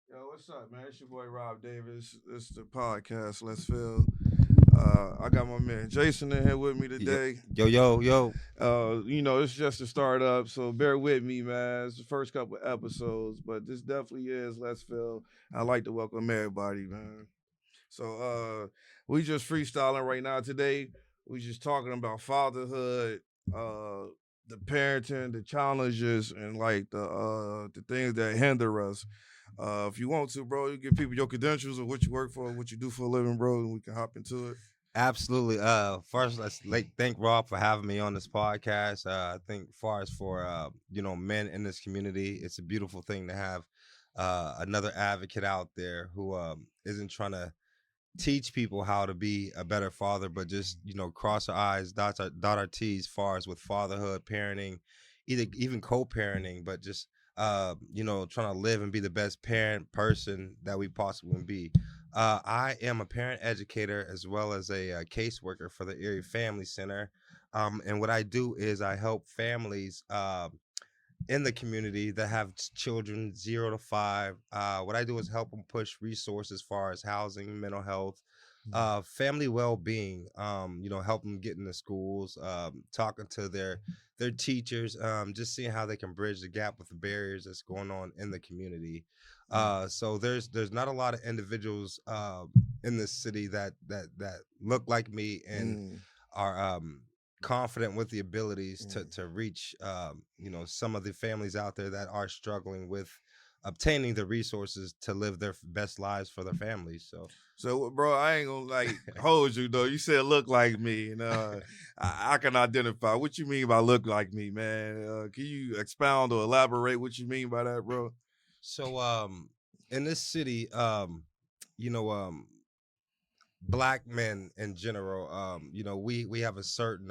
Yo, what's up, man? It's your boy Rob Davis. This is the podcast. Let's feel. I got my man Jason in here with me Yo, today. yo. It's just a startup, so bear with me, man. It's the first couple episodes, but this definitely is Let's Feel. I like to welcome everybody, man. So we just freestyling right now today. We just talking about fatherhood, uh, the parenting, the challenges, and like the things that hinder us. If you want to, bro, you give people your credentials or what you work for, what you do for a living, bro, and we can hop into it. Absolutely. First, let's thank Rob for having me on this podcast. I think, far as for men in this community, it's a beautiful thing to have another advocate out there who isn't trying to teach people how to be a better father, but just cross our eyes, dot our T's, far as with fatherhood, parenting, either even co-parenting, but just trying to live and be the best parent person that we possibly can be. I am a parent educator as well as a caseworker for the Erie Family Center. And what I do is I help families in the community that have children 0 to 5. What I do is help them push resources as far as housing, mental health, family well-being. Help them get into schools, talking to their teachers, just seeing how they can bridge the gap with the barriers that's going on in the community. So there's not a lot of individuals in this city that look like me and Mm, are confident with the abilities to mm. to reach some of the families out there that are struggling with obtaining the resources to live their best lives for their families. So So, bro, I ain't gonna like hold you though. You said look like me, and I can identify. What you mean by look like me, man? Can you expound or elaborate what you mean by that, bro? so in this city, you know black men in general, we have a certain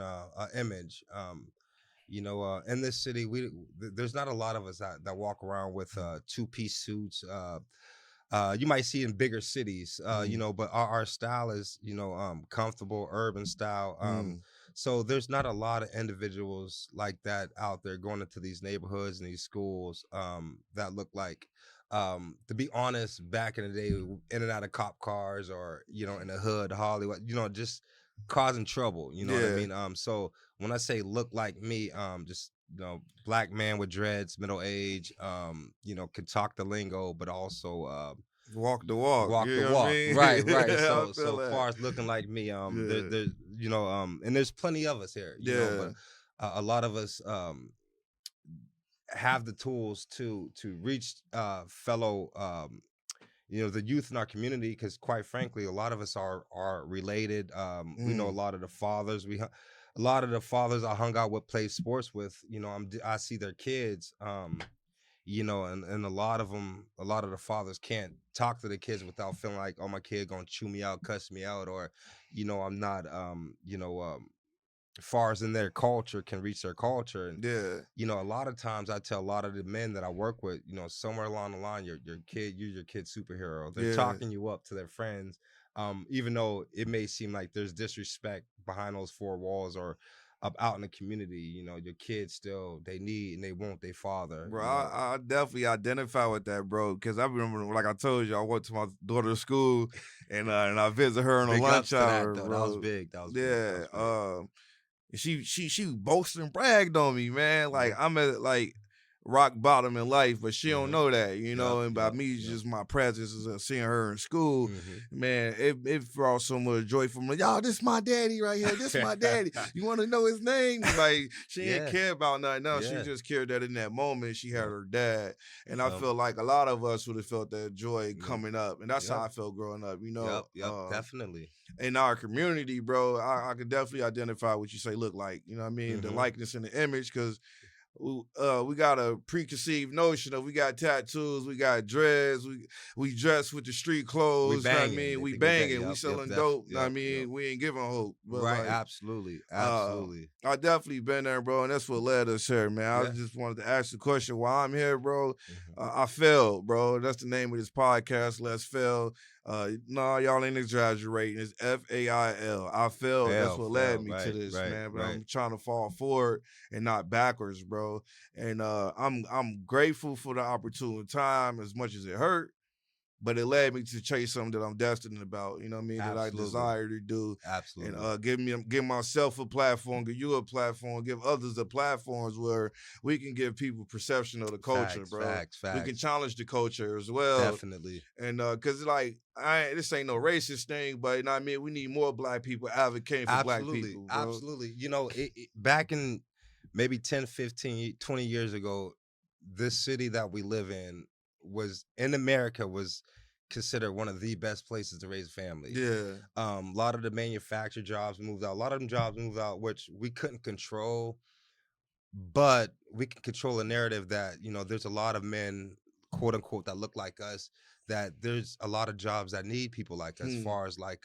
image. In this city, there's not a lot of us that walk around with two-piece suits. You might see in bigger cities, Mm, but our style is, comfortable urban style. mm, So there's not a lot of individuals like that out there going into these neighborhoods and these schools that look like. To be honest, back in the day, in and out of cop cars or in the hood, Hollywood, just causing trouble. You know what I yeah. mean? So when I say look like me, just black man with dreads, middle age, could talk the lingo, but also Walk the walk. walk You the know what I walk. mean? Right. I feel So that. far as looking like me, Yeah. there's and there's plenty of us here, Yeah. but a lot of us have the tools to reach fellow the youth in our community, because quite frankly a lot of us are related. We know a Mm, lot of the fathers, a lot of the fathers I hung out with, played sports with. I see their kids, and a lot of them, a lot of the fathers can't talk to the kids without feeling like, oh, my kid gonna chew me out, cuss me out, or I'm not far as in their culture can reach their culture. And yeah. a lot of times I tell a lot of the men that I work with, somewhere along the line, you're your kid's superhero. They're Yeah. talking you up to their friends, even though it may seem like there's disrespect behind those four walls or up out in the community. Your kids still, they need and they want their father. Bro, I definitely identify with that, bro. Because I remember, like I told you, I went to my daughter's school, and I visit her in a Big lunch ups to that hour, though. That was bro. big. That was big. That Yeah. was big. She boasted and bragged on me, man. Like Yeah. I'm at like rock bottom in life, but she don't Mm-hmm. know that, you Yep. know. And by Yep. me, Yep. just my presence is seeing her in school, Mm-hmm. man. It brought so much joy for me. Y'all, this my daddy right here. This my daddy. You want to know his name? Like she didn't Yeah. care about nothing else. She Yeah. just cared that in that moment she had Yep. her dad, and I Yep. feel like a lot of us would have felt that joy Yep. coming up, and that's how Yep. I felt growing up. You know, Yep. Yep. Definitely. in our community, bro, I could definitely identify what you say look like. You know what I mean? The Mm-hmm. likeness and the image, because we got a preconceived notion of we got tattoos, we got dreads, we dress with the street We clothes. Know what I banging. mean? They We think we bet. banging, we Yep. Yep. selling dope. Know what I Yep. mean? We ain't giving hope, but Right. like. Absolutely. Uh, Absolutely. I definitely been there, bro, and that's what led us here, man. I Yeah. just wanted to ask the question why I'm here, bro. Mm-hmm. I failed, bro. That's the name of this podcast. Let's fail. No, y'all ain't exaggerating. It's FAIL. I failed. That's Fail. what led Fail. me to Right. this, Right. man. But Right. I'm trying to fall forward and not backwards, bro. And I'm grateful for the opportune time, as much as it hurt. but it led me to chase something that I'm destined about. You know what I mean? That I Absolutely. desire to do, and Absolutely. give myself a platform, give you a platform, give others a platforms where we can give people perception of the culture, Facts, bro. facts, We can facts. challenge the culture as well. Definitely. And cause like this ain't no racist thing, but you know what I mean, we need more black people advocating for black Absolutely. people, bro. Absolutely. You know, back in maybe 10, 15, 20 years ago, this city that we live in America was considered one of the best places to raise a family. Yeah. A lot of the manufactured jobs moved out. A lot of them jobs moved out, which we couldn't control, but we can control a narrative that, you know, there's a lot of men, quote unquote, that look like us, that there's a lot of jobs that need people like us, Hmm. far as like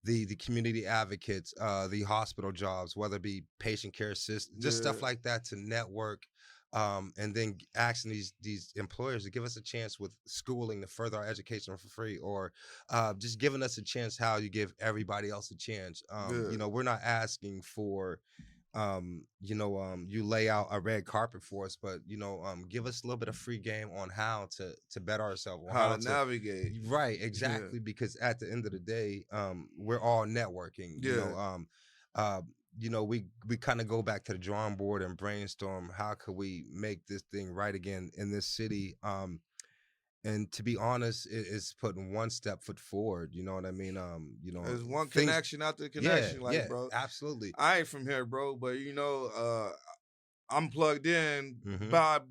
the community advocates, the hospital jobs, whether it be patient care assist, just Yeah. stuff like that, to network. And then asking these employers to give us a chance with schooling to further our education for free, or just giving us a chance how you give everybody else a chance. Yeah. You know, we're not asking for you lay out a red carpet for us, but give us a little bit of free game on how to better ourselves, or How how to to. navigate. Right, Yeah. exactly, because at the end of the day, we're all networking. Yeah. Uh, we kind of go back to the drawing board and brainstorm how could we make this thing right again in this city. And to be honest, it's putting one step foot forward. You know what I mean? There's one Things. connection after Yeah, connection, like yeah, bro. absolutely. I ain't from here, bro, but I'm plugged in Hmm. by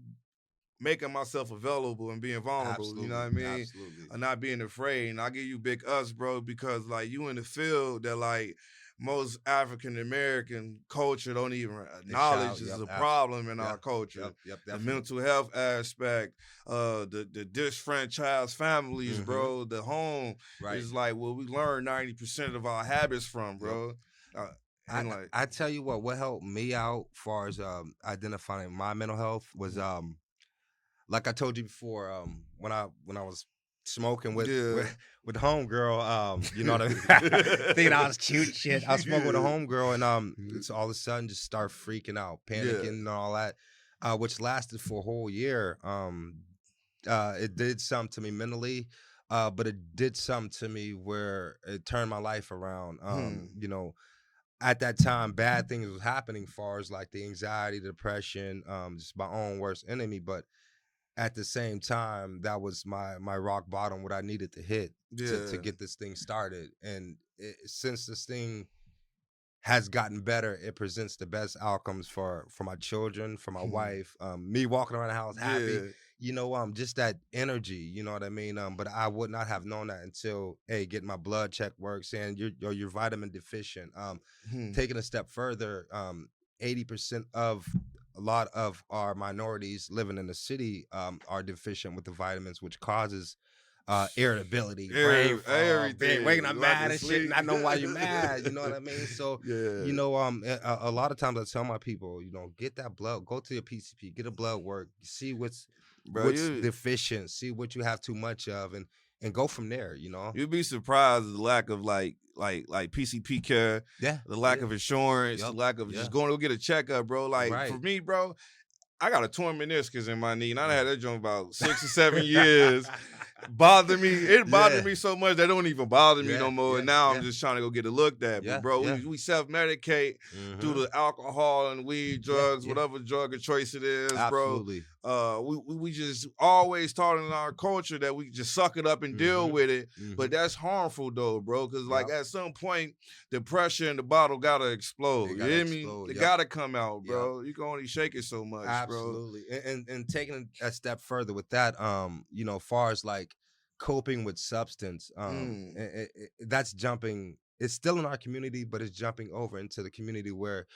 making myself available and being vulnerable, you know what I Absolutely, mean? absolutely. And not being afraid. And I give you big us, bro, because like you in the field that like most African American culture don't even They shout, acknowledge is yep, a problem in yeah, our culture. yep, The definitely. mental health aspect, the disfranchised families, Hmm. bro. The home Right. is like where we learn 90% of our habits from, Yep. bro. Uh, I and like, I tell you what helped me out far as identifying my mental health was mm, like I told you before, when I was smoking with yeah. with the homegirl, you know what I mean? Thinking I was cute and shit. I was smoking with a homegirl, and it's all of a sudden just start freaking out, panicking Yeah. and all that, which lasted for a whole year. It did something to me mentally, but it did something to me where it turned my life around. Hmm. At that time, bad things was happening, far as like the anxiety, depression, just my own worst enemy. But at the same time, that was my rock bottom, what I needed to hit to Yeah. get this thing started. And since this thing has gotten better, it presents the best outcomes for my children, for my Hmm. wife, me walking around the house happy, Yeah. just that energy, you know what I mean? But I would not have known that until, hey, getting my blood check work, saying you're vitamin deficient. Hmm. Taking a step further, 80% of a lot of our minorities living in the city are deficient with the vitamins, which causes irritability, brain fog, being waking up Everything. Lack mad of and shit, and sleep. not know why you're mad. You know what I mean? So, Yeah. a lot of times I tell my people, get that blood, go to your PCP, get a blood work, see Bro, what's deficient, see what you have too much of, and go from there. you'd be surprised at the lack of like PCP care, Yeah, the lack yeah, of insurance, the yep, lack of yeah, just going to go get a checkup, bro. Like for right, me, bro, I got a torn meniscus in my knee, and I mm. had that joint about 6 or 7 years. Bothered me. It bothered Yeah, me so much that don't even bother me yeah, no more. And yeah, now I'm yeah, just trying to go get it looked at. But yeah, bro, yeah, we self medicate through mm-hmm. the alcohol and weed, Yeah, drugs, yeah, whatever drug of choice it is, bro. absolutely, We just always taught in our culture that we just suck it up and deal mm-hmm, with it. But mm-hmm. that's harmful though, bro. Cause like Yep, at some point, the pressure in the bottle gotta it explode. You gotta hear me? explode. It Yep, gotta come out, yep. bro. You can only shake it so much, bro. Absolutely. And taking a step further with that, far as like coping with substance, Mm. that's jumping. It's still in our community, but it's jumping over into the community where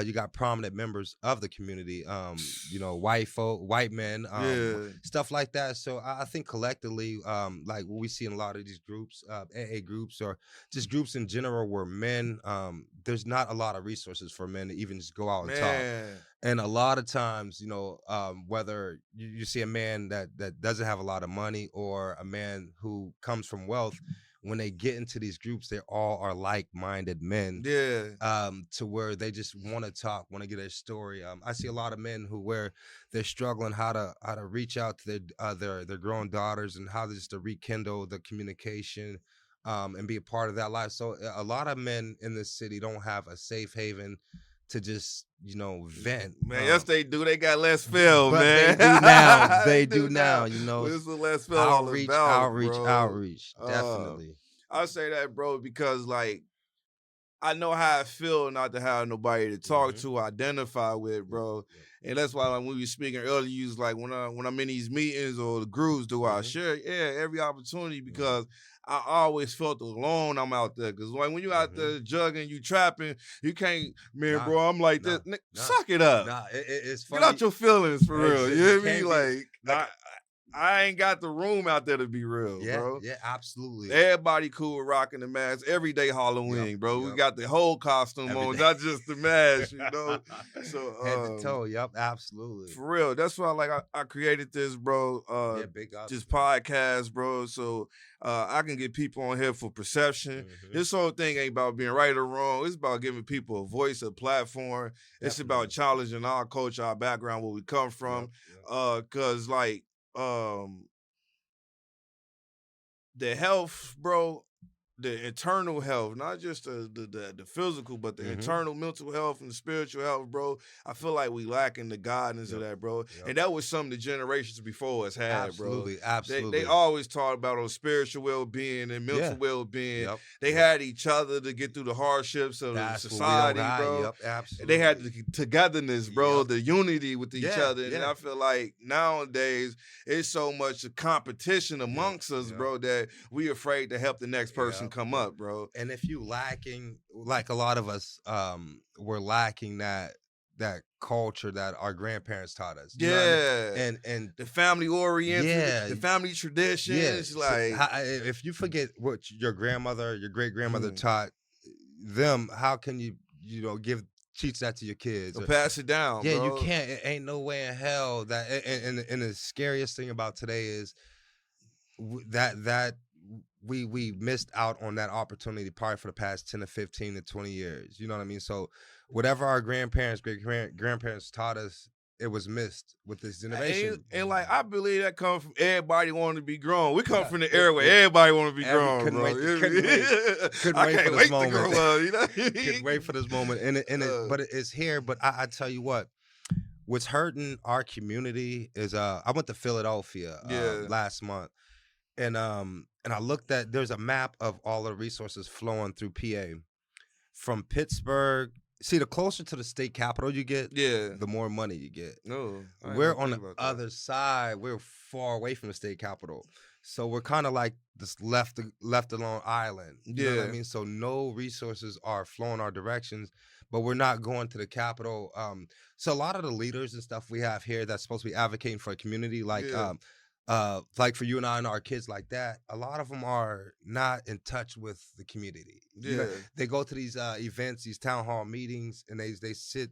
you got prominent members of the community, white folk, white men, Yeah. stuff like that. So I think collectively, like what we see in a lot of these groups, AA groups, or just groups in general, where men, there's not a lot of resources for men to even just go out and talk. Man. And a lot of times, whether you see a man that doesn't have a lot of money, or a man who comes from wealth, when they get into these groups, they all are like-minded men, Yeah. to where they just want to talk, want to get their story. I see a lot of men who where they're struggling how to reach out to their grown daughters and how just to rekindle the communication, and be a part of that life. So a lot of men in this city don't have a safe haven to just vent. Man, yes, they do. They got less film, But they man. do now. They They do do now. now. Well, this is less film all Outreach, about, outreach, bro. outreach. Uh, Definitely. I say that, bro, because like I know how I feel not to have nobody to talk Mhm. to, identify with, Yep, bro. yep. And that's why like, when we were speaking earlier, you was like, when I'm in these meetings or the groups, do I Mhm. share? Yeah, every opportunity Mhm. because I always felt alone. I'm out there because like when you out Mhm. there jugging, you trapping, you can't, man, Nah, bro. I'm like this. nah, nah, Suck it up. nah. It's Get out funny. your feelings for real. You You hear me? can't be Like like. I ain't got the room out there to be real, Yeah, bro. yeah, absolutely. Everybody cool with rocking the mask every day Yep, Halloween, bro. We yep. got the whole costume Every on, day. not just the mask, you know. So Head to toe. Yep, absolutely. for real, that's why like I created this, bro. Yeah, big ups, This man. podcast, bro. So I can get people on here for perception. Mhm. This whole thing ain't about being right or wrong. It's about giving people a voice, a platform. It's about Definitely. challenging our culture, our background, where we come Yep, from. yep. Cause like the health, bro, the internal health, not just the physical, but the Mhm. internal mental health and the spiritual health, bro. I feel like we lacking the guidance of Yep, that, bro. yep. And that was something the generations before us had, bro. Absolutely, They absolutely. always talked about on spiritual well being and mental Yeah. well being. Yep, They yep. had each other to get through the hardships of That's what we don't society, got. bro. Yep, They had absolutely. the togetherness, bro, Yep. the unity with each Yeah, other. And yeah. I feel like nowadays it's so much competition Yep, amongst us, yep. bro, that we afraid to help the next person Yep, come yep. up, bro. And if you lacking, like a lot of us, we're lacking that culture that our grandparents taught us. You know what I mean? Yeah. And The family oriented, yeah, the family yeah. traditions, So, like if you forget what your grandmother, your great grandmother mm, taught them, how can you teach that to your kids? to Or, pass it down, yeah, you bro. can't. It ain't no way in hell that. And the scariest thing about today is that we missed out on that opportunity probably for the past 10 to 15 to 20 years. You know what I mean? So whatever our grandparents, grandparents taught us, it was missed with this generation. And like I believe that comes from everybody wanting to be grown. We come Yeah, from the yeah, era where yeah. everybody want to be Every grown, bro. couldn't I wait for can't this wait to moment. grow up, you know. Couldn't wait for this moment. But it's here. But I tell you what's hurting our community is I went to Philadelphia Yeah. last month, and I looked at, there's a map of all the resources flowing through PA from Pittsburgh. See, the closer to the state capital you get, Yeah. the more money you get. No, I didn't We're even on think the about that. other side. We're far away from the state capital. So we're kind of like this left alone island. You know what I Yeah. mean? So no resources are flowing our directions, but we're not going to the capital. So a lot of the leaders and stuff we have here that's supposed to be advocating for a community, Yeah. like for you and I and our kids like that, a lot of them are not in touch with the community. You know, Yeah. they go to these events, these town hall meetings, and they sit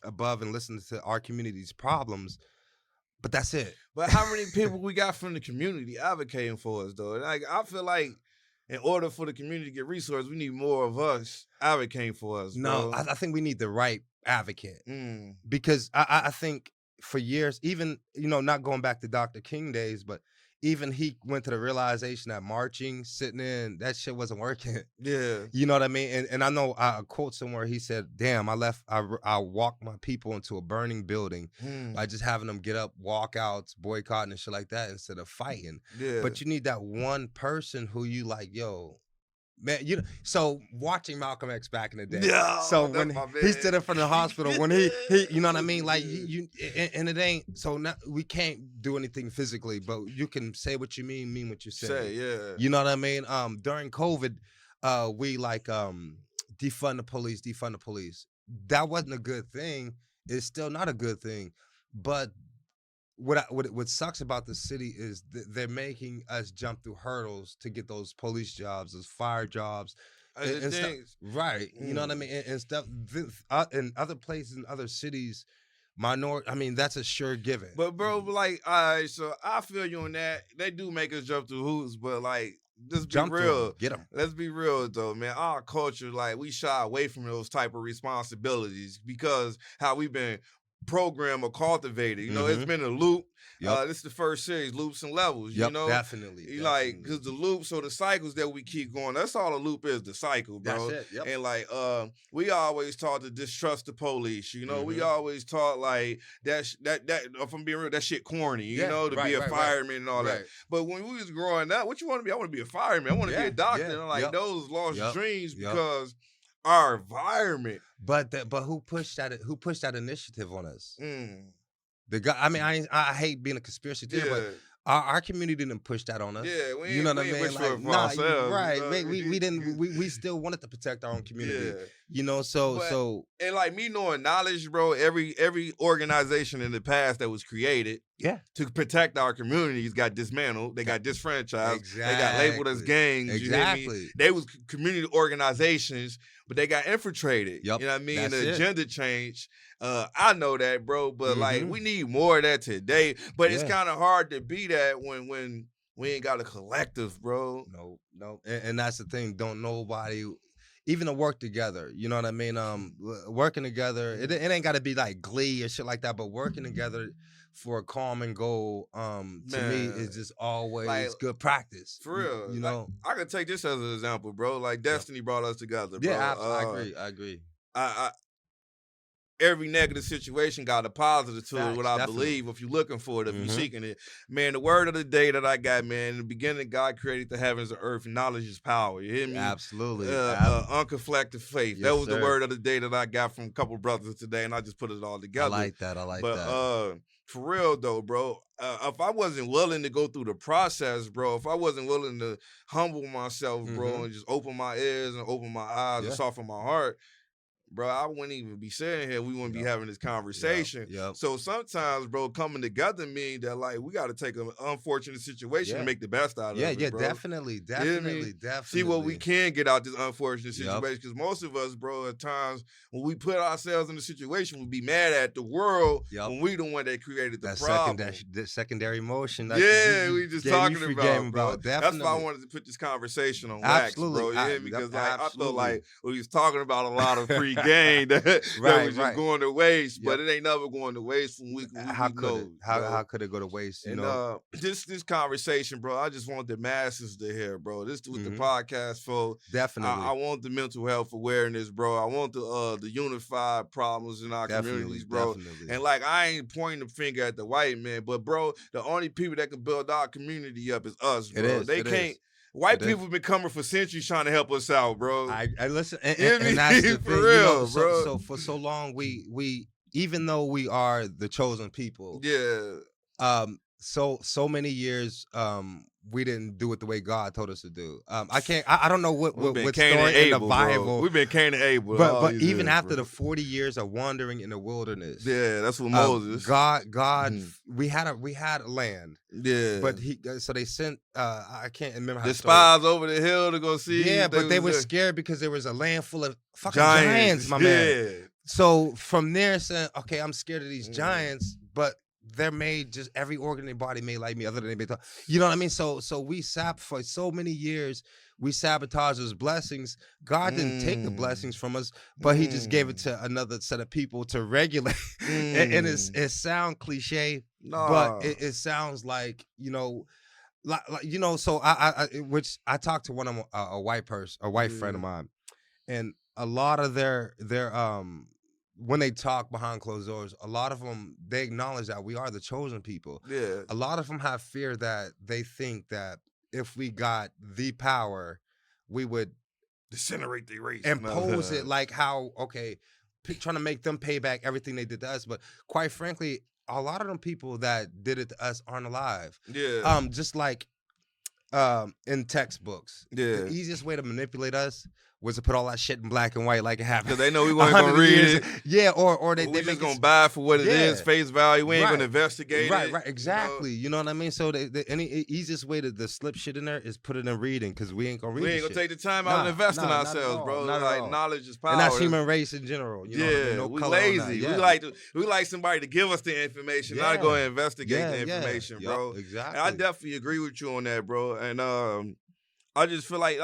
above and listen to our community's problems, but that's it. But how many people we got from the community advocating for us though? Like I feel like in order for the community to get resources, we need more of us advocating for us, No, bro. I think we need the right advocate, Mm. because I think for years, even not going back to Dr. King days, but even he went to the realization that marching, sitting in, that shit wasn't working. Yeah. You know what I mean? And I know I quote somewhere, he said, "Damn, I walked my people into a burning building by Mm. just having them get up, walkouts, boycotting and shit like that instead of fighting." Yeah. But you need that one person who you like, yo, man, so watching Malcolm X back in the day. So No, that's when my he man. stood in front of the hospital, when he you know what I mean? Like and it ain't, so now we can't do anything physically, but you can say what you mean what you say. Yeah. You know what I mean? During COVID, we like defund the police. That wasn't a good thing. It's still not a good thing. But what sucks about the city is they're making us jump through hurdles to get those police jobs, those fire jobs, The and stuff. things. Right? You know what I mean? And stuff. In other places, in other cities, minority. I mean, that's a sure given. But bro, like, all right, so I feel you on that. They do make us jump through hoops, but like just be Jump through 'em, real. get them. Let's be real though, man. Our culture, like, we shy away from those type of responsibilities because how we've been programmed or cultivated. You know, it's been a loop. Yep. This is the first series, loops and levels. You Yep. know, Definitely. like, because the loops or the cycles that we keep going, that's all a loop is, the cycle, bro. That's it. Yep. And like, we always taught to distrust the police. You know, we Mhm. always taught like that. If I'm being real, that shit corny. You Yeah, know, to be a fireman and all that. But when we was growing up, what you want to be? I want to be a fireman. I want to be a doctor. Yeah, And like, yep, those lost yep, dreams yep. because our environment. But who pushed that? Who pushed that initiative on us? Mm, The guy. I mean, I hate being a conspiracy theorist, yeah. but our community didn't push that on us. Yeah, we You know ain't, what I we ain't mean? wish for Like, it for nah, ourselves. right? You know? We didn't. We still wanted to protect our own community. Yeah. You know, so But- so And like me knowing knowledge, bro, every organization in the past that was created yeah, to protect our communities got dismantled. They got disfranchised. They got labeled as gangs. You hear me? exactly. They was community organizations, but they got infiltrated. Yep, You know what I mean? that's The it. agenda change. I know that, bro. But like, Mhm. we need more of that today. But it's Yeah. kind of hard to be that when we ain't got a collective, bro. No, and that's the thing. Don't nobody even to work together. You know what I mean? Working together. It ain't got to be like Glee or shit like that. But working together for a common goal, to me, Man, is just always like, good practice. For real. You Like, know? I can take this as an example, bro. Like Destiny brought us together, bro. Yeah, I agree. Every negative situation got a positive to it, Facts, what I definitely. believe, if you're looking for it, if you're Mhm. seeking it. Man, the word of the day that I got, man, in the beginning, God created the heavens and earth, and knowledge is power. You hear me? Absolutely. Unconflicted faith. Yes, that was the sir. word of the day that I got from a couple brothers today, and I just put it all I together. like that. But for real though, bro, if I wasn't willing to go through the process, bro, if I wasn't willing to humble myself, bro, Mhm. and just open my ears and open my eyes and Yeah. soften my heart, bro, I wouldn't even be sitting here. We wouldn't be Yep. having this conversation. Yep. So sometimes, bro, coming together mean that like we got to take an unfortunate situation Yeah. and make the best out of Yeah, it, bro. definitely. See what we can get out this unfortunate Yep. situation. Because most of us, bro, at times when we put ourselves in a situation, we be mad at the world Yep. when we the one that created the That problem. secondary motion. Yeah, we just talking free about, game bro. about. That's why I Definitely. wanted to put this conversation on wax, Absolutely. bro. You hear me? Yep, Because like I feel absolutely. like we was talking about a lot of free game that Right, was just right. going to waste, but Yep. it ain't never going to waste when we How could know, it? bro. How could it go to waste? You And know. this conversation, bro, I just want the masses to hear, bro. This is what the Mhm. podcast for. Definitely. I want the mental health awareness, bro. I want the unified problems in our communities, bro. Definitely. And like I ain't pointing the finger at the white man, but bro, the only people that can build our community up is us, bro. It is. They it can't. is. White It is. people been coming for centuries trying to help us out, bro. I listen, and, You and, hear me? that's the For thing, real, so, bro. So for so long, we even though we are the chosen people, Yeah. so many years, we didn't do it the way God told us to do. I don't know what We've been what Cain story and in the Abel, Bible, bro. We've been Cain and Abel. all but these even years, after bro. the 40 years of wandering in the wilderness, Yeah, that's what Moses. God, Mhm. we had a land, Yeah. but so they sent. I can't remember how the the story- spies over the hill to go see. Yeah, if but they were there. scared because there was a land full of fucking giants, my man. Yeah. So from there, saying, okay, I'm scared of these Mhm. giants, but they're made just every organ in their body made like me, other than they. You know what I mean? So we for so many years, we sabotaged those blessings. God didn't take the blessings from us, but He just gave it to another set of people to regulate. And it sounds cliche, but it sounds like, you know. Like you know, so which I talked to one of a white person, a white friend of mine, and a lot of their when they talk behind closed doors, a lot of them they acknowledge that we are the chosen people. Yeah. A lot of them have fear that they think that if we got the power, we would Disintegrate the race. impose it like how trying to make them pay back everything they did to us. But quite frankly, a lot of them people that did it to us aren't alive. Yeah. Just like in textbooks. Yeah. The easiest way to manipulate us was to put all that shit in black and white like it happened. Because they know we weren't gonna 100 read years- it. Yeah, or they We make just it gonna buy it for what it is, Yeah. face value. We ain't Right. gonna investigate right, it. right, exactly. You know what I mean? So any easiest way to slip shit in there is put it in reading because we ain't gonna read. We this ain't gonna shit. take the time out and invest in not at ourselves, all, bro. not at Like all. knowledge is power. And that's human race in general. You know what I mean? No we color on that. lazy. Yeah. We like somebody to give us the information, not to go and investigate the Yeah, information, yup, bro. exactly. And I definitely agree with you on that, bro. And I just feel like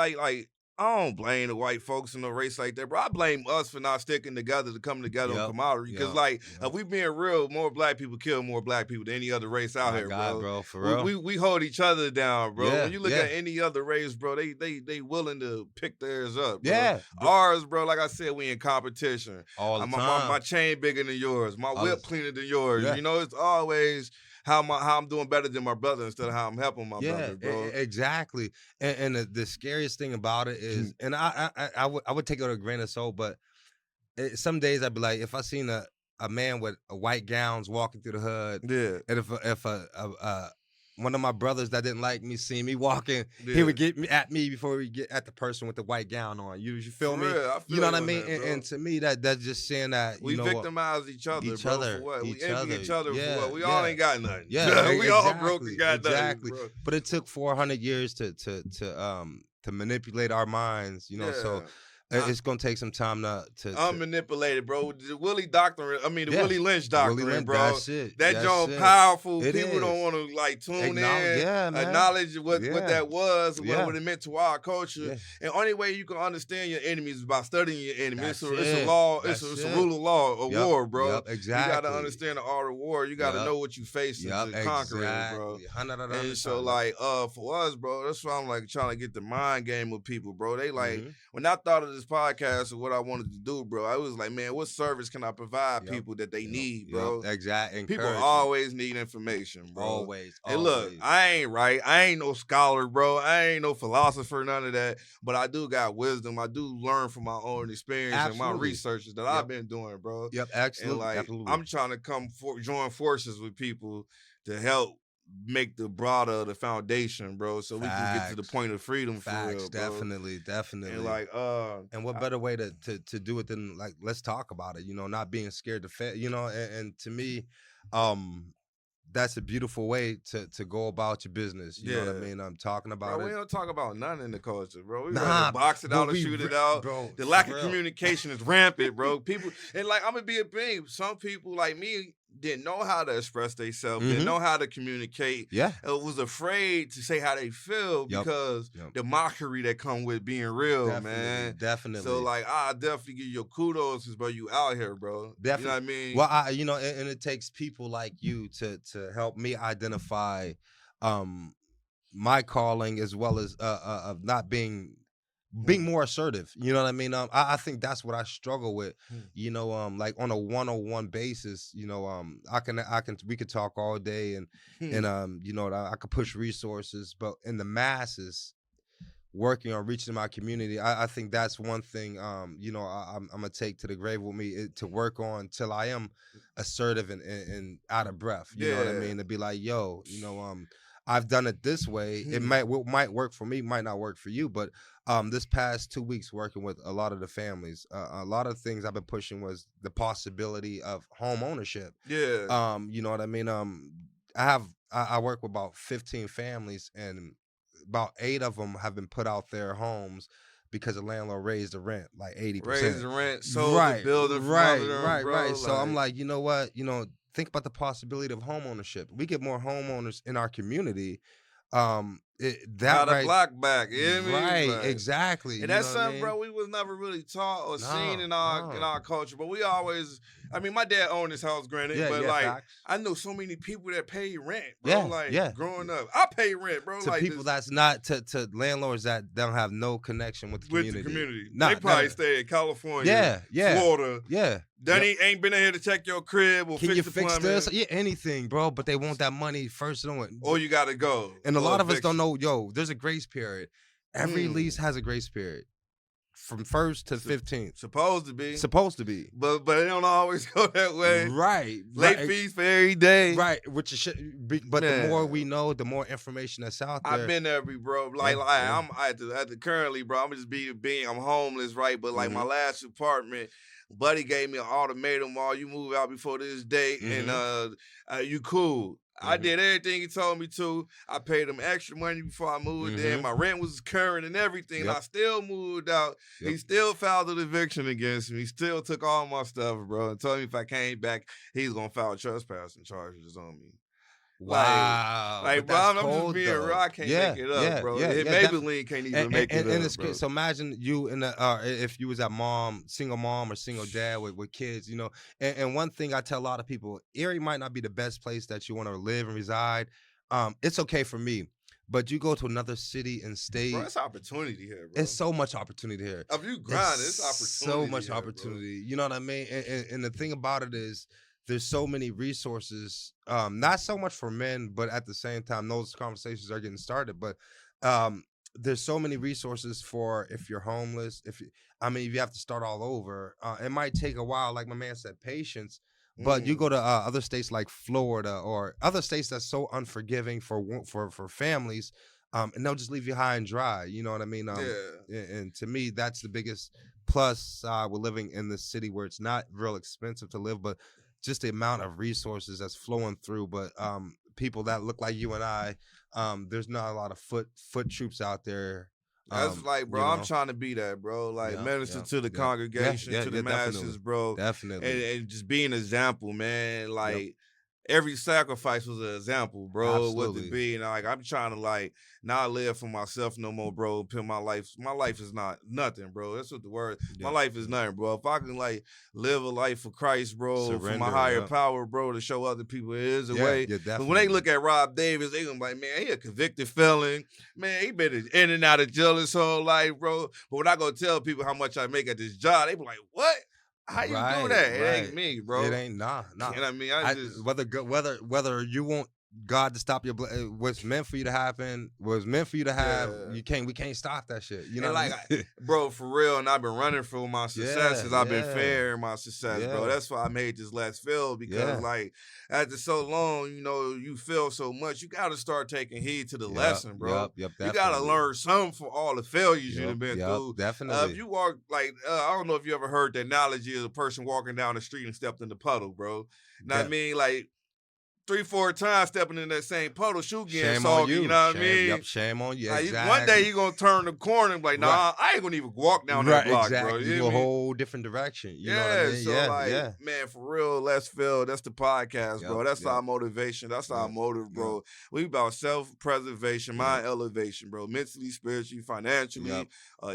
I don't blame the white folks in the race like that, bro. I blame us for not sticking together to come together on Yep. camaraderie. Because, Yep. like, Yep. if we being real, more black people kill more black people than any other race out My here, God, bro. bro, for We, real. we hold each other down, bro. Yeah, When you look yeah. at any other race, bro, they willing to pick theirs up, bro. Yeah, Ours, bro, like I said, we in competition. all the My time. chain bigger than yours. My All whip the- cleaner than yours. Yeah. You know, it's always how I'm doing better than my brother instead of how I'm helping my brother, bro. Exactly. And the scariest thing about it is, and I would take it with a grain of salt, but some days I'd be like, if I seen a man with a white gowns walking through the hood, Yeah. and if one of my brothers that didn't like me see me walking, he Yeah. would get at me before we get at the person with the white gown on. You feel For me? real, I You know what I on mean? that, bro. And to me, that's just saying that We you know victimize each other, bro. For what? We envy each other for what? We all ain't got nothing. Yeah, we all broke and got exactly. nothing, bro. But it took 400 years to manipulate our minds, you know. So it's gonna take some time to unmanipulated, bro. The Willie doctrine. I mean, the Yeah. Willie Lynch doctrine, Willie Lynch, bro. that's it. That That's joint it. powerful. It People don't is. want to like tune in, Yeah, man. acknowledge what Yeah. that was, Yeah. what it meant to our culture. Yeah. And only way you can understand your enemies is by studying your enemies. That's It's a it. law. That's it's a it. rule of law, a Yep. war, bro. Yep, exactly. You got to understand the art of war. You got to Yep. know what you facing to conquer it, bro. 100%. And so, like, for us, bro, that's why I'm like trying to get the mind game with people, bro. They like when I thought of this podcast and what I wanted to do, bro, I was like, man, what service can I provide people that they need, bro? Exactly. People always need information, bro. Always. And look, I ain't right. I ain't no scholar, bro. I ain't no philosopher, none of that. But I do got wisdom. I do learn from my own experience and my researches that I've been doing, bro. Yep, absolutely. And like, absolutely. I'm trying to join forces with people to help make the broader the foundation, bro, so we can get to the point of freedom for real, bro. Definitely. And like, and what better way to do it than like let's talk about it, you know, not being scared to fail, you know, and to me, that's a beautiful way to go about your business. You know what I mean? I'm talking about bro, it. We don't talk about none in the culture, bro. We Nah, ready to box it out or shoot it out. Bro, the lack of communication is rampant, bro. People, and like, I'm gonna be a thing. Some people like me didn't know how to express themselves, didn't know how to communicate. Yeah. Was afraid to say how they feel because the mockery that come with being real, man. Definitely. So like, I definitely give you kudos because, bro, you out here, bro. Definitely. You know what I mean? Well, you know, and it takes people like you to help me identify my calling as well as of not being more assertive. You know what I mean? I think that's what I struggle with. You know, like on a one-on-one basis, you know, we could talk all day and you know, I could push resources, but in the masses, working on reaching my community, I think that's one thing, you know, I'm gonna take to the grave with me to work on till I am assertive and out of breath. You know what I mean? To be like, yo, you know, I've done it this way. It might work for me, might not work for you, but this past 2 weeks working with a lot of the families, a lot of things I've been pushing was the possibility of home ownership. Yeah. You know what I mean? I work with about 15 families, and about 8 of them have been put out their homes because the landlord raised the rent like 80%. Raised the rent, sold the building from under them, bro. Right. So I'm like, you know what? You know, think about the possibility of home ownership. We get more homeowners in our community. Got a block back, you know what I mean? Right, exactly. And that's something, bro, we was never really taught or seen in our culture. But we always, I mean, my dad owned his house, granted, but like, facts. I know so many people that pay rent, bro. Growing up, I pay rent, bro. To like people that's not to landlords that don't have no connection with the community. They probably stay in California, Florida, Danny ain't been in here to check your crib or Can you fix fix this? Yeah, anything, bro. But they want that money first. Or you gotta go. And a lot of us don't know. Yo, there's a grace period. Every lease has a grace period. From 1st to 15th. Supposed to be. But it don't always go that way. Right. Late fees for every day. Right. Which should be, but the more we know, the more information that's out there. I've been there, bro. I'm at the currently, bro. I'm just being I'm homeless, right? But like my last apartment, buddy gave me an ultimatum: all you move out before this date, and you cool. I did everything he told me to. I paid him extra money before I moved in. My rent was current and everything. And I still moved out. He still filed an eviction against me. He still took all my stuff, bro, and told me if I came back, he's gonna file trespassing charges on me. Like, Wow, like, but bro, that's I'm just cold being real. though. I can't make Yeah, it up, yeah, bro. yeah, Hit yeah. Definitely. Maybelline can't even make it And up, this bro. case, so imagine you in the if you was a single mom or single dad with kids, you know. And one thing I tell a lot of people, Erie might not be the best place that you want to live and reside. It's okay for me, but you go to another city and Bro, state. it's opportunity here, It's bro. so much opportunity here. If you It's grind, it's so opportunity much here, bro. opportunity. You know what I mean? And the thing about it is there's so many resources. Not so much for men, but at the same time, those conversations are getting started. But um, there's so many resources for if you're homeless. If you have to start all over, it might take a while. Like my man said, patience. But you Mm, go to other states like Florida or other states that's so unforgiving for families, and they'll just leave you high and dry. You know what I mean? yeah. And to me, that's the biggest plus with living in this city where it's not real expensive to live, but just the amount of resources that's flowing through. But people that look like you and I, there's not a lot of foot troops out there. That's like, bro, You I'm know, trying to be that, bro. Like, yeah, minister yeah, to the yeah, yeah, congregation, yeah, to the yeah, definitely, masses, bro. And, definitely, and just be an example, man. yep, Like, every sacrifice was an example, bro, what to absolutely, be. And like, I'm trying to, like, not live for myself no more, bro. Put my life is not nothing, bro. That's what the word, my yep, life is yep. nothing, bro. If I can, like, live a life for Christ, bro, for my Surrender, higher yep, power, bro, to show other people there is a yeah, way. yeah, But when they definitely, look at Rob Davis, they gonna be like, man, he a convicted felon. Man, he been in and out of jail his whole life, bro. But when I go tell people how much I make at this job, they be like, what? How you do right, that? It right. ain't me, It bro. ain't nah. And I mean, I I just whether you want God to stop your what's meant for you to happen, what's meant for you to have, yeah. we can't stop that shit. You know And what like, I mean? bro, for real, and I've been running for my Yeah, successes. I've been yeah, fair in my success, bro. yeah, That's why I made this last fill because, yeah. like, after so long, you feel so much. You got to start taking heed to the lesson, bro. Yep, You got to definitely. learn something for all the failures you Yep, done been yep, through. If definitely. you walk like, I don't know if you ever heard the analogy of a person walking down the street and stepped in the puddle, bro. Know what I De- mean? Like, 3, 4 times stepping in that same puddle, shoe getting Shame on soggy. You you. know what I Shame, mean? yep, shame on you. Like, one day Exactly. you gonna turn the corner and be like, Right. nah, I ain't gonna even walk down that Right, block, bro. exactly. You You hear go a me? whole different direction. You know what I Yeah, mean? so Yeah, like, yeah. man, for real, let's feel. That's the podcast, Yep, bro. That's yep, our motivation. That's our yep, motive, yep, bro. We about self-preservation, yep, mind elevation, bro. Mentally, spiritually, yep. financially,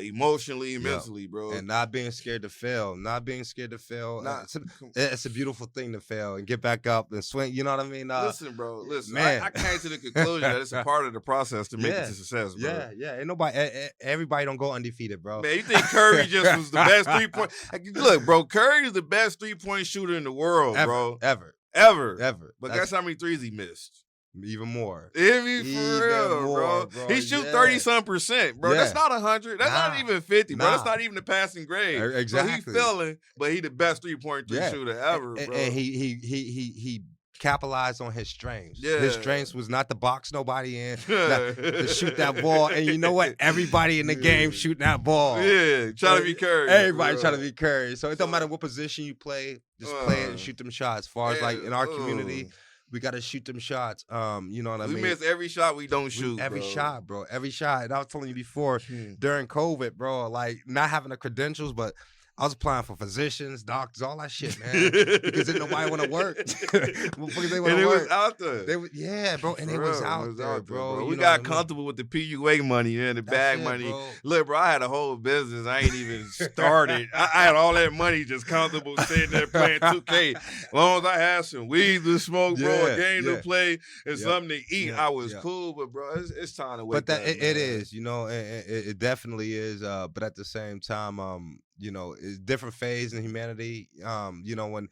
emotionally, and Yep. mentally, bro. And not being scared to fail. Not being scared to fail. Not It's a beautiful thing to fail and get back up and swing. You know what I mean? listen, bro. Listen, Man. I came to the conclusion that it's a part of the process to make it Yeah. to success, bro. Yeah. Ain't nobody, everybody don't go undefeated, bro. Man, you think Curry just was the best 3-point? Look, bro, Curry is the best 3-point shooter in the world, Ever, bro. ever, Ever. ever. But That's guess how many threes he missed? even more. Hear me for Even real, more, bro. bro. He shoot Yeah. 30-some%, bro. That's Yeah. not 100. That's not Nah. even 50, bro. That's Nah. not even the passing grade. Exactly. So he failing, but he the best 3-point Yeah. shooter ever, bro. And he capitalized on his strengths. Yeah. His strengths was not to box nobody in, to shoot that ball. And you know what? Everybody in the game shooting that ball. Yeah, trying to be Curry. Everybody for trying to real. be Curry. So it don't So- matter what position you play, just play it and shoot them shots. As far as like in our community, we got to shoot them shots. You know what I we mean? miss every shot we don't shoot. Every bro. shot, bro. Every shot. And I was telling you before, during COVID, bro, like not having the credentials, but I was applying for physicians, doctors, all that shit, man. Because didn't nobody want to work. Because they want And to it work. was out there. Yeah, bro. And For it was real, out there, bro. We You know got what I mean? comfortable with the PUA money and the That's bag it, money. bro. Look, bro, I had a whole business. I ain't even started. I had all that money just comfortable sitting there playing 2K. As long as I had some weed to smoke, bro, a Yeah, game yeah. to play, and Yeah, something to eat, yeah, I was yeah. cool. But, bro, it's time to wake But that up. it man. is, you know, it definitely is. But at the same time, you know, it's different phase in humanity. You know, when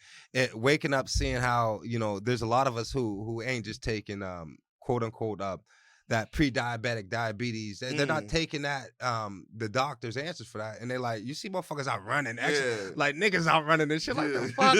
waking up, seeing how, you know, there's a lot of us who ain't just taking quote unquote that pre-diabetic diabetes. They're not taking that the doctor's answers for that, and they're like, you see motherfuckers out running, Yeah. like niggas out running and shit. Like Yeah. the fuck.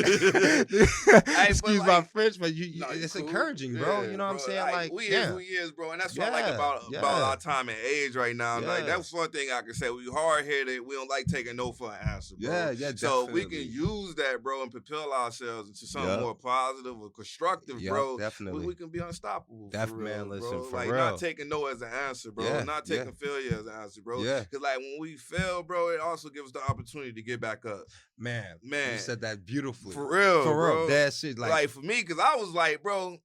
Hey, but Excuse my like- French, but No, it's cool. encouraging, bro. Yeah, You know what I'm bro. saying? Like, we yeah. is who he is, bro, and that's what I like Yeah, about yeah. our time and age right now. Like Yeah. that's one thing I can say. We hard headed. We don't like taking no for an answer, bro. Yeah, yeah, So we definitely. can use that, bro, and propel ourselves into something Yup. more positive or constructive, Yup, bro. definitely. We can be unstoppable. Definitely, for real, man, listen, bro. for like real. not taking no as an answer, bro. Yeah, Not taking failure as an answer, bro. Yeah. Because like when we fail, bro, it also gives us the opportunity to get back up. Man, Man. you said that beautifully. For real, For real, bro. that's it. Like for me, because I was like, bro,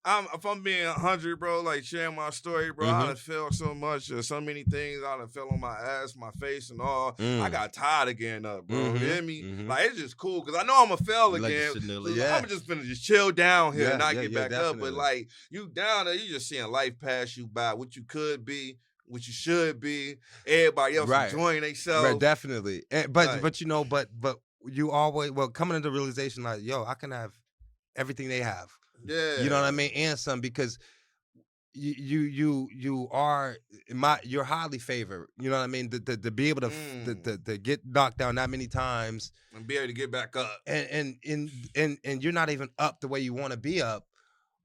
if I'm being 100, bro, like sharing my story, bro, I Mm-hmm. done felt so much, so many things. I done fell on my ass, my face, and all. I Mm. got tired of getting up, bro. You Mm-hmm. hear me? Mm-hmm. Like, it's just cool because I know I'm going to fail You like to again. sit there, So yeah, I'm just finna just chill down here and yeah, not yeah, get yeah, back up. But, definitely. like, you down there, you just seeing life pass you by, what you could be, what you should be. Everybody else Right, enjoying right, themselves. definitely. Like, But you know, but you always coming into the realization like, yo, I can have everything they have. You know what I yeah. mean? And some because you are you're highly favored. You know what I mean? To be able to, to get knocked down that many times And be able to get back up. and you're not even up the way you want to be up,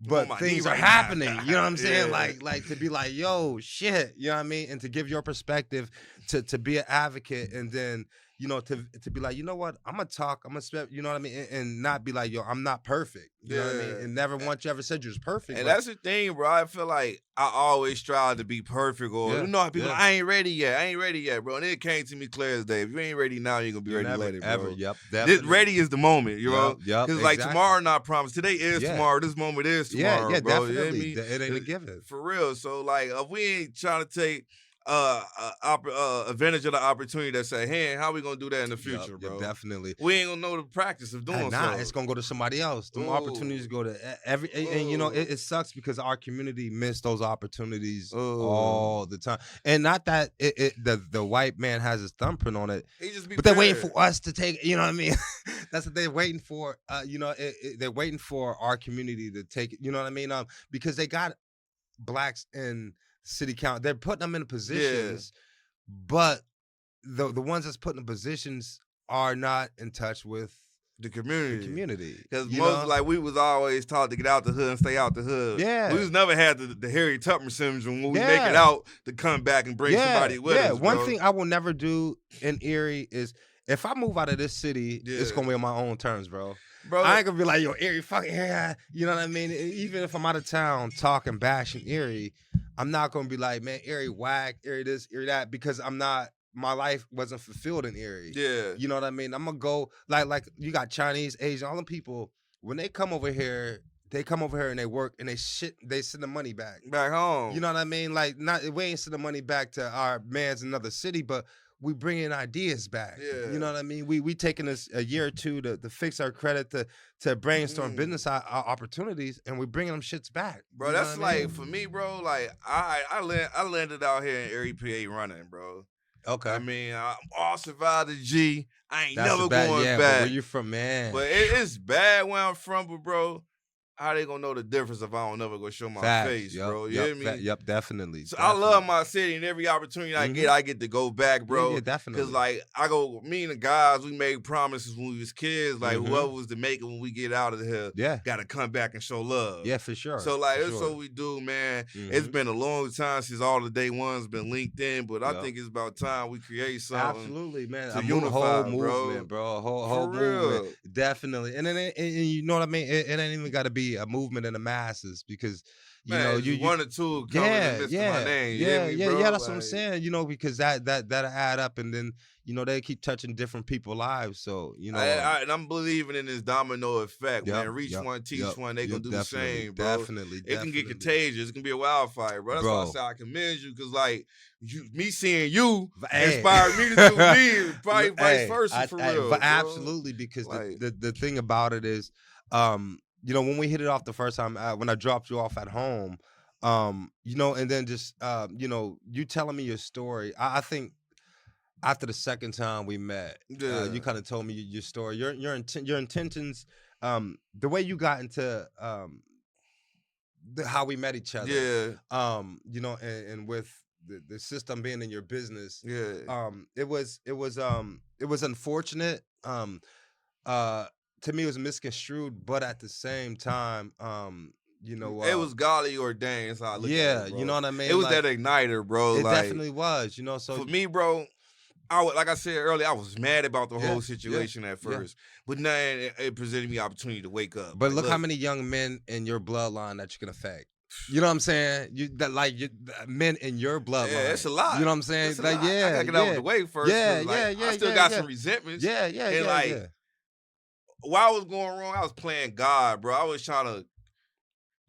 I'm on but my knee things are right now. happening. You know what I'm saying? Yeah. Like to be like, yo, shit. You know what I mean? And to give your perspective, to be an advocate, and then to be like, you know what? I'm gonna talk. I'm gonna spend. You know what I mean? And not be like, yo, I'm not perfect. You know what I mean? Yeah. And never once you ever said you was perfect. And But that's the thing, bro. I feel like I always strive to be perfect, or yeah, people, yeah. I ain't ready yet. I ain't ready yet, bro. And it came to me clear as day. If you ain't ready now, you ain't gonna be you ready never later, ever. bro. Yep, This definitely. ready is the moment, you know. Yep, Because like exactly. tomorrow not promised. Today is Yeah. tomorrow. This moment is Yeah, tomorrow, yeah, bro. You know what I definitely. mean? It ain't a given. For real. So like, if we ain't trying to take advantage of the opportunity that's at hand, how we gonna do that in the future, Yep, bro? definitely. We ain't gonna know the practice of doing so. It's gonna go to somebody else. Them opportunities go to every, and you know it sucks because our community missed those opportunities all the time. And not that the white man has his thumbprint on it, He just be but they're waiting prepared. for us to take. You know what I mean? That's what they're waiting for. They're waiting for our community to take it. You know what I mean? Because they got blacks in city count. They're putting them in positions, but the ones that's put in positions are not in touch with the the community. community. Because most like we was always taught to get out the hood and stay out the hood. Yeah. We was never had the Harry Tubman syndrome when we make it out to come back and bring somebody with us. One bro. thing I will never do in Erie is if I move out of this city, it's gonna be on my own terms, bro. I ain't gonna be like, yo, Erie, fucking Erie. You know what I mean? Even if I'm out of town talking, bashing Erie, I'm not gonna be like, man, Erie whack, Erie this, Erie that, because I'm not. My life wasn't fulfilled in Erie. Yeah. You know what I mean? I'm gonna go like you got Chinese, Asian, all them people. When they come over here and they work and they send the money back home. You know what I mean? Like we ain't send the money back to our man's in another city, but we bringing ideas back. Yeah. You know what I mean? We taking us a year or two to fix our credit, to brainstorm business opportunities, and we bringing them shits back. Bro, you know that's what I mean? like for me, bro. Like I landed out here in Erie, PA running, bro. Okay. I mean, I all survived the G. I ain't That's never bad, going yeah, back. But where you from, man? But it's bad where I'm from, but bro, how they gonna know the difference if I don't never go show my face, bro? You hear me? Yep, definitely. So I love my city, and every opportunity I get to go back, bro. Yeah, definitely. Because like me and the guys, we made promises when we was kids. Like whoever was to make it when we get out of here, gotta come back and show love. Yeah, for sure. So like that's what we do, man. It's been a long time since all the day ones been linked in, but I think it's about time we create something. Absolutely, man. To a unify, whole movement, bro. A whole movement, definitely. And you know what I mean. It ain't even got to be a movement in the masses because you know you one or two coming in the midst of my name. Yeah. That's what I'm saying. You know, because that'll add up, and then they keep touching different people's lives. So and I'm believing in this domino effect. Man, reach one, teach one. They gonna do the same, bro. Definitely, it can get contagious. It can be a wildfire, bro. That's why I say I commend you because like me seeing you inspired me to do me, probably vice versa for real. But absolutely, because like, the thing about it is, when we hit it off the first time, when I dropped you off at home, and then just, you telling me your story, I think after the second time we met, you kind of told me your story, your intentions, the way you got into how we met each other, and with the system being in your business, it was unfortunate. To me, it was misconstrued, but at the same time, it was godly ordained. That's how I look at it, bro. You know what I mean. It was that igniter, bro. It definitely was. So for me, bro, like I said earlier, I was mad about the whole situation at first, but now it presented me opportunity to wake up. But look how many young men in your bloodline that you can affect. You know what I'm saying? Men in your bloodline. Yeah, it's a lot. You know what I'm saying? I gotta get out of the way first. I still got some resentments. And while I was going wrong, I was playing God, bro. I was trying to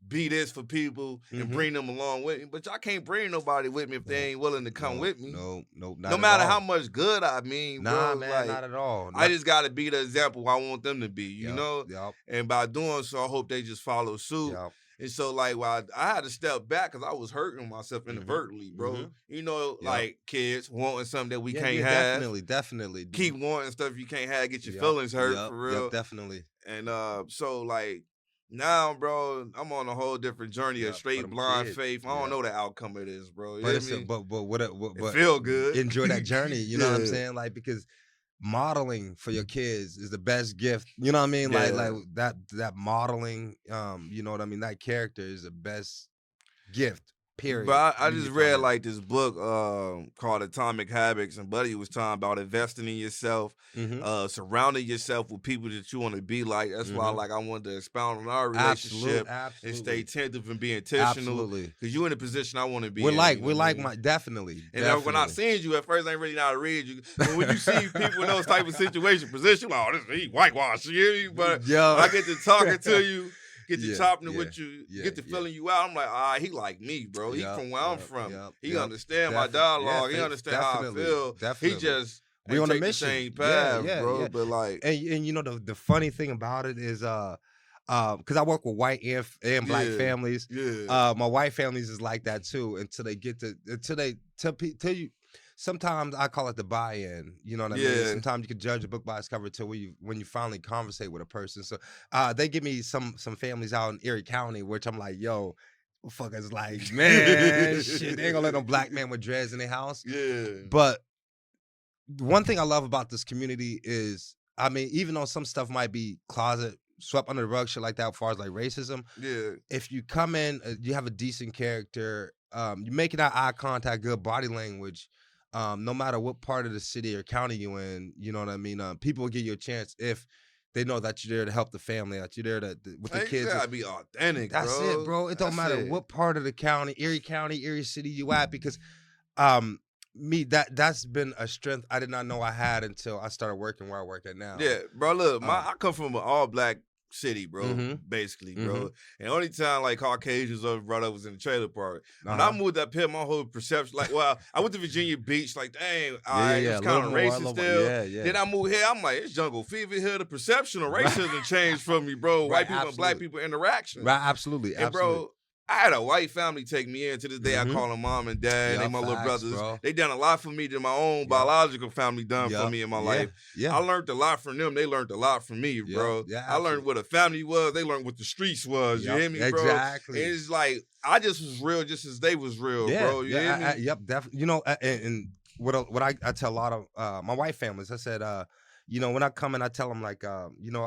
be this for people and bring them along with me. But y'all can't bring nobody with me if they ain't willing to come with me. No, not no at matter all. how much good I mean, Nah, bro. man, Like, not at all. I just gotta be the example I want them to be, you Yup, know? yup. And by doing so, I hope they just follow suit. Yup. And so, like, while I had to step back because I was hurting myself inadvertently, bro. You know, Yup. like kids wanting something that we Yeah, can't yeah, have. definitely. Keep wanting stuff you can't have, get your Yup, feelings hurt yup, for real. Yup, definitely. And so like now, bro, I'm on a whole different journey of Yup, for straight them blind kids. faith. I don't Yup. know the outcome of this, bro. You But hear it's me? but It feel good. enjoy that journey. You know what I'm Yeah. saying? Like, because modeling for your kids is the best gift. You know what I mean? Yeah. Like that modeling, you know what I mean? That character is the best gift. Period. But I you just can read find. like this book called Atomic Habits, and Buddy was talking about investing in yourself, surrounding yourself with people that you want to be like. That's why like I wanted to expound on our relationship and stay attentive and be intentional. Absolutely. Because you're in a position I want to be We're in. like you know what I mean? my definitely. And then when I seen you at first, I ain't really know how to read you. But when you see people in those type of position, like, oh, this he whitewash, you hear me? But when I get to talking to you, get to chopping it with you, get to filling you out, I'm like, he like me, bro. He from where I'm from. He understand my dialogue. He understand how I feel. Definitely. He just we on a take mission. the same path, bro. Yeah. But like, and you know the funny thing about it is because I work with white and black families. Yeah. My white families is like that too until they tell you. Sometimes I call it the buy-in. You know what I mean? Sometimes you can judge a book by its cover till when you finally conversate with a person. So they give me some families out in Erie County, which I'm like, yo, fuckers like, man, shit, they ain't gonna let no black man with dreads in their house. Yeah. But one thing I love about this community is, I mean, even though some stuff might be closet swept under the rug, shit like that, as far as like racism. Yeah. If you come in, you have a decent character, you making that eye contact, good body language. No matter what part of the city or county you in, you know what I mean? People will give you a chance if they know that you're there to help the family, that you're there with the kids. Gotta be authentic, That's bro. it, bro. It don't matter what part of the county, Erie City you at, because that's been a strength I did not know I had until I started working where I work at now. Yeah, bro, look, I come from an all-black city, bro, basically, bro. And only time, like, Caucasians or brother was in the trailer park. When I moved up here, my whole perception, like, well, I went to Virginia Beach, like, dang, it's kind of racist still. Then I moved here, I'm like, it's jungle fever here. The perception of racism changed from me, bro. White people and black people interaction. Right, absolutely. And, bro, I had a white family take me in. To this day, I call them mom and dad. They my little brothers. Bro. They done a lot for me than my own biological family done for me in my life. I learned a lot from them. They learned a lot from me, bro. I learned what a family was. They learned what the streets was. You hear me, bro? Exactly. And it's like, I just was real just as they was real, bro. You hear me? Yep, definitely. You know, and what I tell a lot of my white families, I said, you know, when I come in, I tell them, like, you know,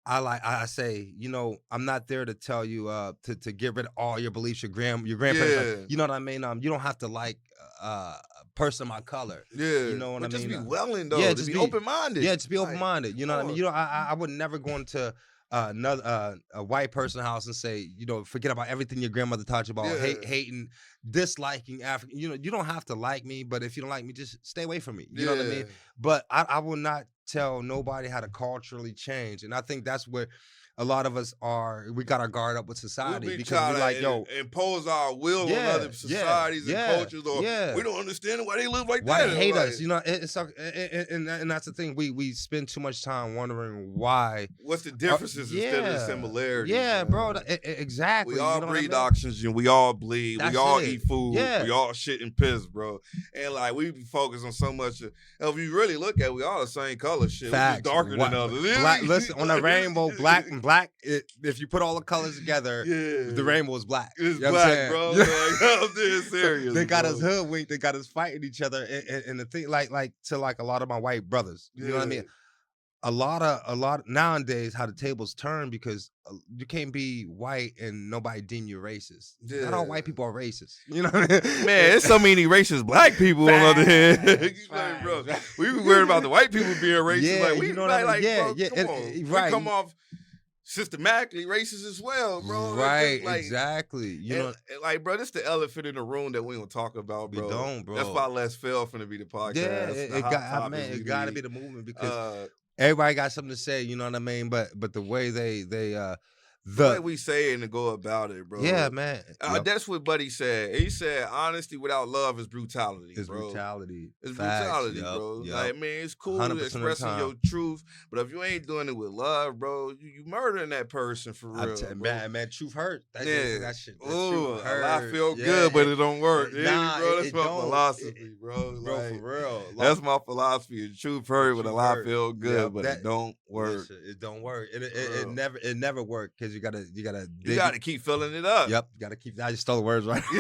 I say, you know, I'm not there to tell you to get rid of all your beliefs, your grandparents. You know what I mean? You don't have to like a person of my color. You know what I mean? Just be willing though. Yeah, just be open minded. Yeah, just be open minded. You know what I mean? You know, I would never go into another a white person's house and say, you know, forget about everything your grandmother taught you about hating, disliking African. You know, you don't have to like me, but if you don't like me, just stay away from me. You know what I mean? But I will not tell nobody how to culturally change, and I think that's where a lot of us are. We got our guard up with society because we like, yo, impose our will on other societies and cultures, or we don't understand why they live like why that. They hate us, you know. And that's the thing. We spend too much time wondering why. What's the differences instead of the similarities? Yeah, bro. Exactly. We all you know breathe oxygen. We all bleed. That's we all it. eat food. We all shit and piss, bro. And like we be focused on so much. If you really look at, it, we all the same color. Shit, Facts. We just darker than others. Black, listen, on the rainbow, black and black. If you put all the colors together, the rainbow is black. It's black, bro. Like, I'm dead serious. They got us hoodwinked. They got us fighting each other. And the thing, like to like a lot of my white brothers, you know what I mean? A lot nowadays, how the tables turn, because you can't be white and nobody deem you racist. Not all white people are racist. You know what I mean? Man, there's so many racist black people on the other hand. Like, bro, we be worried about the white people being racist. Like, we you know what I mean? Bro, come on. Right. We come off systematically racist as well, bro. Right, like, exactly. You know, like, bro, this the elephant in the room that we don't talk about, bro. We don't, bro. That's why Let's Fail finna be the podcast. Yeah, it got to be the movement, because everybody got something to say. You know what I mean? But the way they the way we say it and go about it, bro. Yeah, man. That's what Buddy said. He said, honesty without love is brutality, It's bro. brutality. It's Facts. brutality, bro. Yep. Like, man, it's cool 100% expressing your truth, but if you ain't doing it with love, bro, you murdering that person for real, man, truth hurt. That shit. Ooh, a lie feel good, but it don't work. Nah, bro, that's my philosophy, bro. Bro, like, for real. Like, that's my philosophy. The truth hurt, but a lie feel good, but it don't work. Listen, it don't work. It never worked because you gotta keep filling it up. Yep, you gotta keep. I just stole the words right. For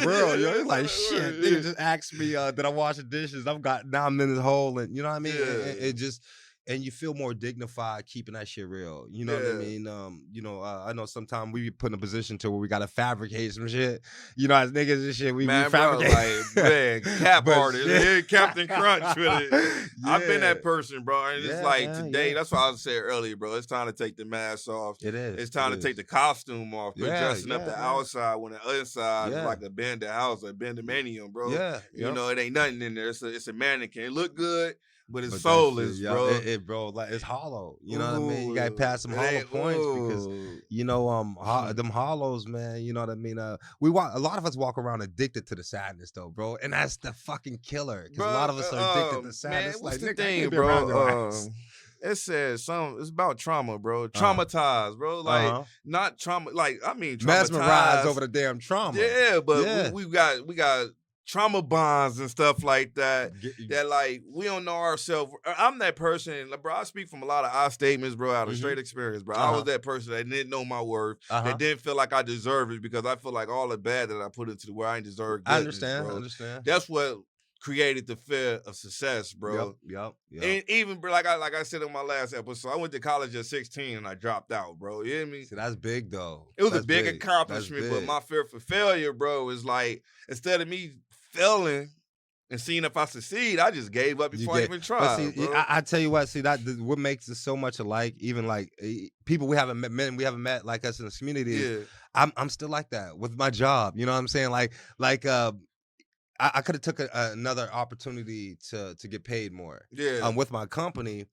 real, yo. It's like shit. Nigga just asked me did I wash the dishes. Now I'm in this hole, and you know what I mean. It just. And you feel more dignified keeping that shit real. You know what I mean? I know sometimes we be put in a position to where we gotta fabricate some shit. You know, as niggas and shit, we fabricate. Bro, like, man, cap artist, Captain Crunch with it. I've been that person, bro. And it's like today, that's what I said earlier, bro. It's time to take the mask off. It is. It's time to take the costume off. Quit dressing up the outside when the inside is like a abandoned house, a abandoned manium, bro. Yeah. You know, it ain't nothing in there. It's a mannequin. It look good. But it's soulless, bro. Bro, like it's hollow. You know what I mean? You gotta pass some hollow points because you know them hollows, man. You know what I mean? A lot of us walk around addicted to the sadness, though, bro, and that's the fucking killer. Because a lot of us are addicted to sadness. Man, what's like, the thing, bro? It says it's about trauma, bro. Traumatized, bro. Like not trauma. Like I mean, mesmerized over the damn trauma. Yeah, but we got trauma bonds and stuff like that. That like we don't know ourselves. I'm that person, bro. I speak from a lot of I statements, bro, out of straight experience, bro. I was that person that didn't know my worth, that didn't feel like I deserved it because I feel like all the bad that I put into the world I ain't deserve. I understand. That's what created the fear of success, bro. Yep. And even, bro, like I said in my last episode, I went to college at 16 and I dropped out, bro. You hear me? See, that's big, though. It was a big accomplishment, but my fear for failure, bro, is like, instead of me failing and seeing if I succeed, I just gave up before I even tried. See, I tell you what, see, what makes us so much alike, even like people we haven't met like us in this community. Yeah. I'm still like that with my job. You know what I'm saying? Like I could have took another opportunity to get paid more. Yeah. With my company,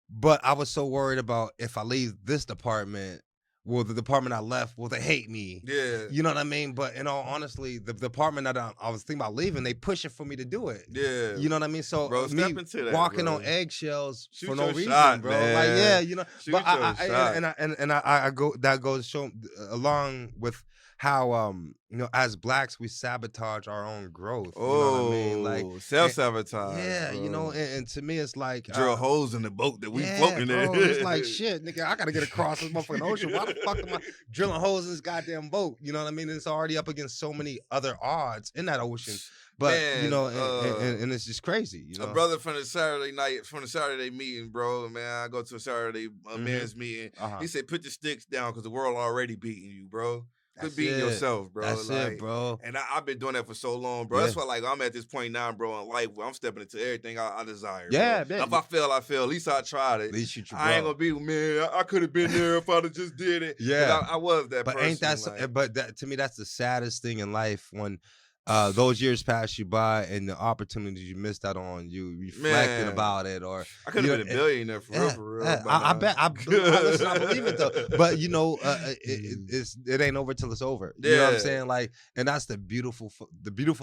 but I was so worried about if I leave this department. Well, the department I left, will they hate me? Yeah. You know what I mean? But in all honesty, the department that I was thinking about leaving, they pushing for me to do it. Yeah. You know what I mean? So bro, me step into that, walking bro. on eggshells Shoot for no reason, shot, bro. Man. Like, yeah, you know. Shoot but I go that goes show along with how as blacks we sabotage our own growth. You know what I mean? Like self-sabotage. Yeah, bro. You know, and to me it's like drill holes in the boat that we floating in. It's like shit, nigga. I gotta get across this motherfucking ocean. Why the fuck am I drilling holes in this goddamn boat? You know what I mean? It's already up against so many other odds in that ocean. But man, you know, and it's just crazy. You know, a brother from the Saturday meeting, bro. Man, I go to a Saturday men's meeting. He said, "Put the sticks down because the world already beating you, bro." Quit beating yourself, bro. That's it, bro. And I've been doing that for so long, bro. That's why, like, I'm at this point now, bro, in life where I'm stepping into everything I desire. Yeah, bro. man. If I fail, I fail. At least I tried it. At least you tried. I ain't gonna be, man. I could have been there if I'd have just did it. Yeah, I was that person. But ain't that? Like, but to me, that's the saddest thing in life when. Those years pass you by and the opportunities you missed out on, you reflecting about it, or I could have been a billionaire for real. I believe it though. But you know, it ain't over till it's over. Yeah. You know what I'm saying? Like, and that's the beautiful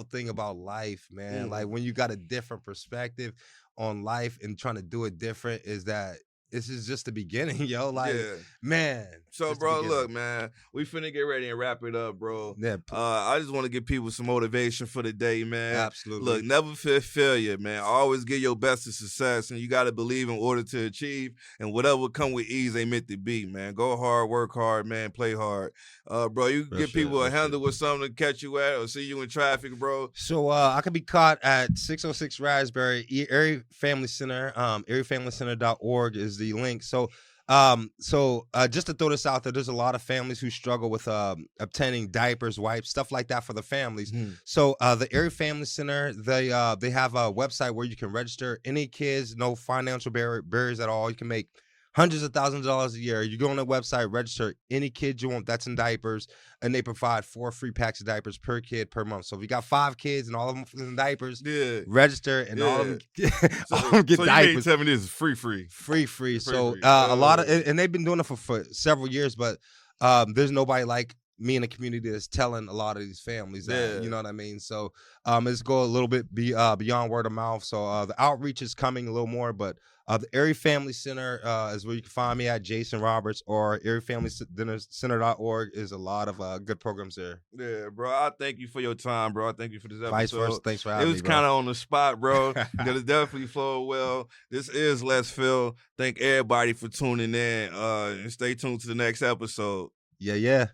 thing about life, man. Like when you got a different perspective on life and trying to do it different, is that this is just the beginning, yo. Like, man. So, bro, look, man, we finna get ready and wrap it up, bro. Yeah. I just want to give people some motivation for the day, man. Absolutely. Look, never fear failure, man. Always give your best to success, and you got to believe in order to achieve. And whatever come with ease ain't meant to be, man. Go hard, work hard, man. Play hard, bro. You can give people a handle with something to catch you at, or see you in traffic, bro. So I could be caught at 606 Raspberry Erie Family Center. ErieFamilyCenter.org is the link. So just to throw this out there, there's a lot of families who struggle with obtaining diapers, wipes, stuff like that for the families. So the Erie Family Center, they have a website where you can register any kids, no financial barriers at all. You can make hundreds of thousands of dollars a year. You go on the website, register any kid you want that's in diapers, and they provide 4 free packs of diapers per kid per month. So if you got 5 kids and all of them in diapers, Yeah. register, and all of them, So, all of them get so you mean diapers. tell me this is free? Free. So free. a lot of, and they've been doing it for several years, but there's nobody like me in the community that's telling a lot of these families that, you know what I mean? So let's go a little bit beyond word of mouth. So the outreach is coming a little more, but the Erie Family Center is where you can find me at Jason Roberts, or ErieFamilyCenter.org is a lot of good programs there. Yeah, bro. I thank you for your time, bro. I thank you for this episode. Vice versa. Thanks for having me. me, It was bro. kind of on the spot, bro. But it definitely flowed well. This is Let's Feel. Thank everybody for tuning in. And stay tuned to the next episode. Yeah.